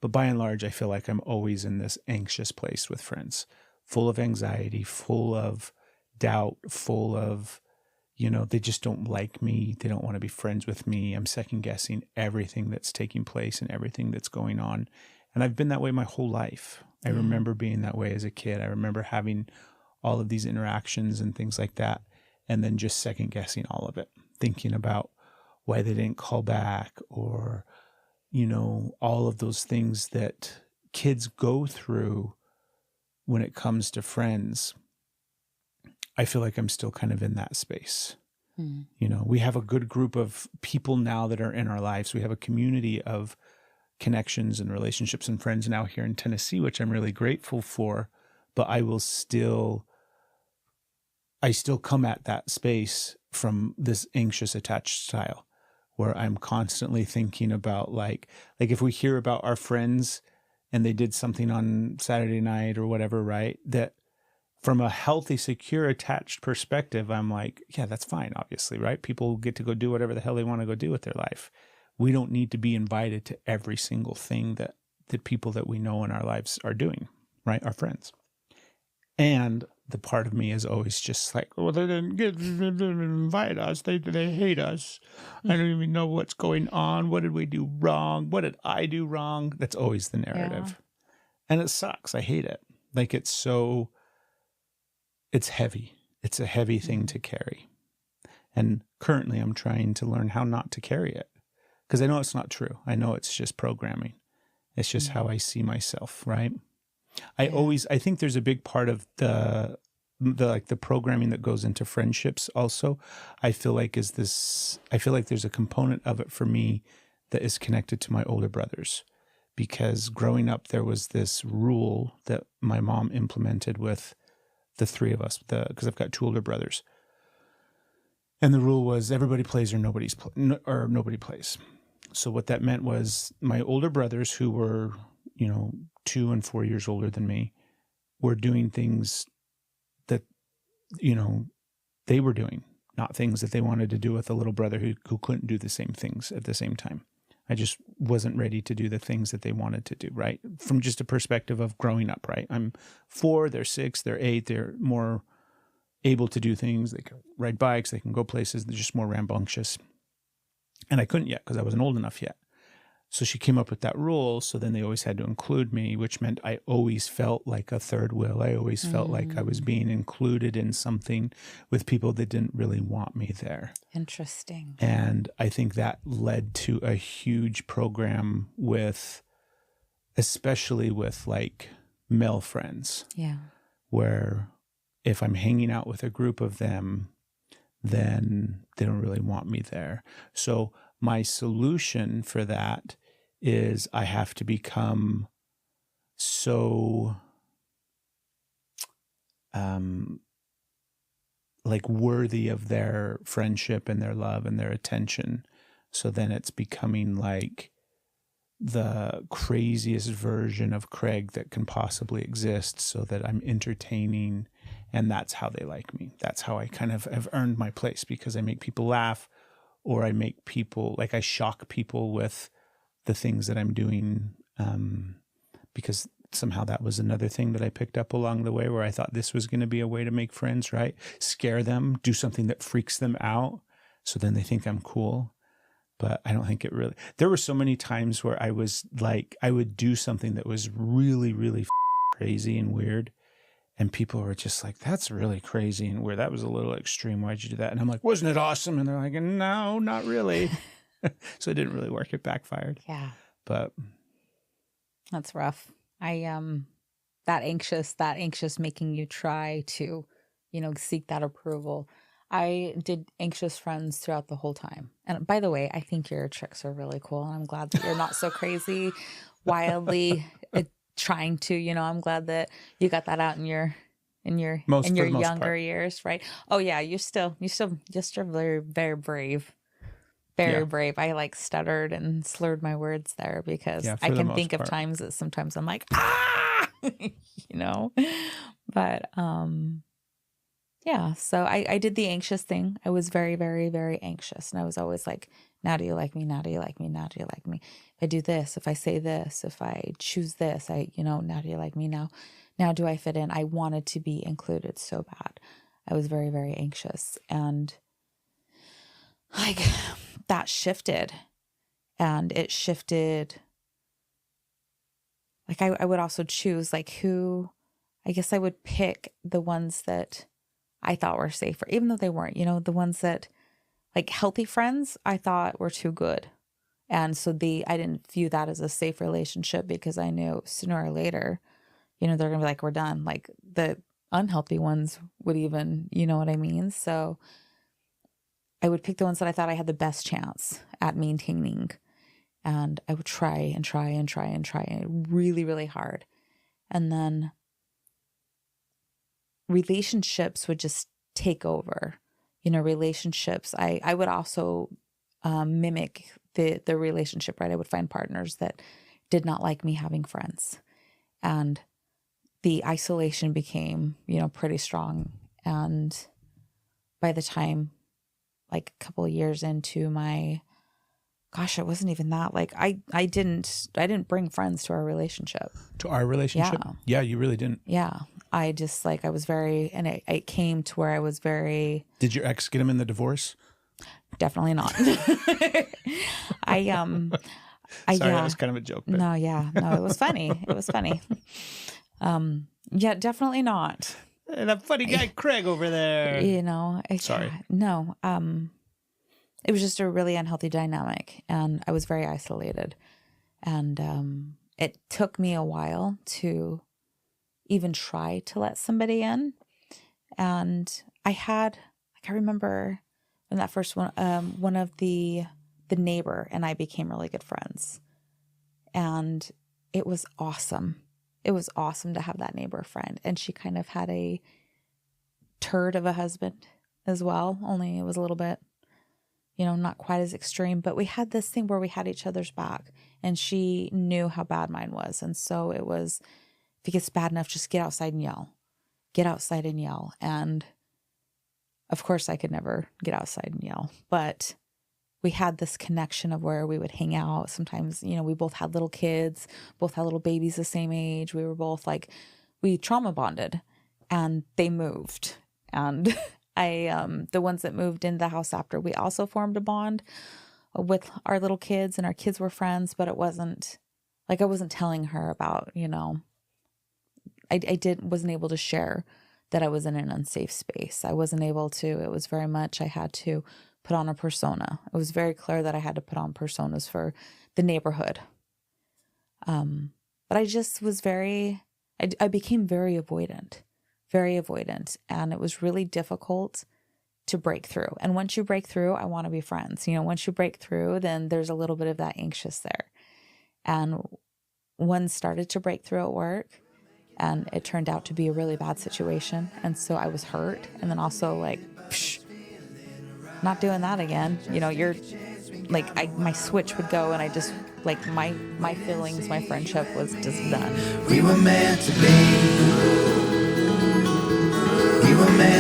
But by and large, I feel like I'm always in this anxious place with friends, full of anxiety, full of doubt, full of, they just don't like me. They don't want to be friends with me. I'm second guessing everything that's taking place and everything that's going on. And I've been that way my whole life. I remember being that way as a kid. I remember having all of these interactions and things like that, and then just second guessing all of it, thinking about why they didn't call back, or, all of those things that kids go through when it comes to friends. I feel like I'm still kind of in that space. We have a good group of people now that are in our lives. We have a community of connections and relationships and friends now here in Tennessee, which I'm really grateful for. But I still come at that space from this anxious attached style, where I'm constantly thinking about like if we hear about our friends and they did something on Saturday night or whatever, right? That from a healthy, secure, attached perspective, I'm like, yeah, that's fine, obviously, right? People get to go do whatever the hell they want to go do with their life. We don't need to be invited to every single thing that the people that we know in our lives are doing, right? Our friends. And the part of me is always just like, well, they didn't invite us. They hate us. I don't even know what's going on. What did we do wrong? What did I do wrong? That's always the narrative. Yeah. And it sucks. I hate it. Like it's heavy. It's a heavy thing to carry. And currently I'm trying to learn how not to carry it, because I know it's not true. I know it's just programming. It's just how I see myself, right? I think there's a big part of the programming that goes into friendships also. I feel like there's a component of it for me that is connected to my older brothers, because growing up, there was this rule that my mom implemented with the three of us, because I've got two older brothers. And the rule was everybody plays or nobody plays. So what that meant was my older brothers, who were, 2 and 4 years older than me, were doing things that, they were doing, not things that they wanted to do with a little brother who couldn't do the same things at the same time. I just wasn't ready to do the things that they wanted to do, right? From just a perspective of growing up, right? I'm 4, they're 6, they're 8, they're more able to do things. They can ride bikes, they can go places. They're just more rambunctious. And I couldn't yet because I wasn't old enough yet. So she came up with that rule. So then they always had to include me, which meant I always felt like a third wheel. I always felt like I was being included in something with people that didn't really want me there. Interesting. And I think that led to a huge program especially with like male friends. Yeah. Where if I'm hanging out with a group of them, then they don't really want me there. So my solution for that is I have to become so worthy of their friendship and their love and their attention. So then it's becoming like the craziest version of Craig that can possibly exist, so that I'm entertaining, and that's how they like me. That's how I kind of have earned my place, because I make people laugh, or I make people, I shock people with the things that I'm doing, because somehow that was another thing that I picked up along the way, where I thought this was going to be a way to make friends, right? Scare them, do something that freaks them out, so then they think I'm cool. But I don't think it really, there were so many times where I was like, I would do something that was really, really crazy and weird. And people were just like, that's really crazy and weird. That was a little extreme. Why'd you do that? And I'm like, wasn't it awesome? And they're like, no, not really. So it didn't really work. It backfired. Yeah. But that's rough. That anxious making you try to, seek that approval. I did anxious friends throughout the whole time. And by the way, I think your tricks are really cool. And I'm glad that you're not so crazy, wildly trying to, I'm glad that you got that out in your younger years, right? Oh yeah, you're still very, very brave. Very brave. I stuttered and slurred my words there, because I can think of times that sometimes I'm like, but yeah, so I did the anxious thing. I was very, very, very anxious. And I was always like Now do you like me? Now do you like me? Now do you like me? If I do this, if I say this, if I choose this, now do you like me? Now do I fit in? I wanted to be included so bad. I was very, very anxious. And like that shifted. And it shifted. Like I would also choose like who, I guess I would pick the ones that I thought were safer, even though they weren't, the ones that like healthy friends I thought were too good. And so I didn't view that as a safe relationship because I knew sooner or later, they're going to be like, we're done. Like the unhealthy ones would even, you know what I mean? So I would pick the ones that I thought I had the best chance at maintaining. And I would try and try and try and try really, really hard. And then relationships would just take over. Relationships. I would also mimic the relationship, right? I would find partners that did not like me having friends. And the isolation became, pretty strong. And by the time, like a couple of years into my, gosh, it wasn't even that. Like I didn't bring friends to our relationship. To our relationship? Yeah, you really didn't. Yeah. I just I was very, and it came to where I was very. Did your ex get him in the divorce? Definitely not. Sorry, yeah. that was kind of a joke. But. No, it was funny. It was funny. Yeah, definitely not. And that funny guy Craig over there. Sorry. No. It was just a really unhealthy dynamic, and I was very isolated. And it took me a while to even try to let somebody in. And I remember when that first one of the neighbor and I became really good friends. And it was awesome. It was awesome to have that neighbor friend. And she kind of had a turd of a husband as well, only it was a little bit, not quite as extreme. But we had this thing where we had each other's back, and she knew how bad mine was. And so it was, if it gets bad enough, just get outside and yell. Get outside and yell. And of course, I could never get outside and yell. But we had this connection of where we would hang out. Sometimes, we both had little kids, both had little babies the same age. We were both we trauma bonded, and they moved. And the ones that moved into the house after, we also formed a bond with our little kids, and our kids were friends, but it wasn't I wasn't telling her about, I wasn't able to share that I was in an unsafe space. I wasn't able to. It was very much, I had to put on a persona. It was very clear that I had to put on personas for the neighborhood. But I just was I became very avoidant. And it was really difficult to break through. And once you break through, I want to be friends. Once you break through, then there's a little bit of that anxious there. And one started to break through at work, and it turned out to be a really bad situation. And so I was hurt. And then also not doing that again. You're my switch would go, and I just my feelings, my friendship was just done. We were meant to be. We were meant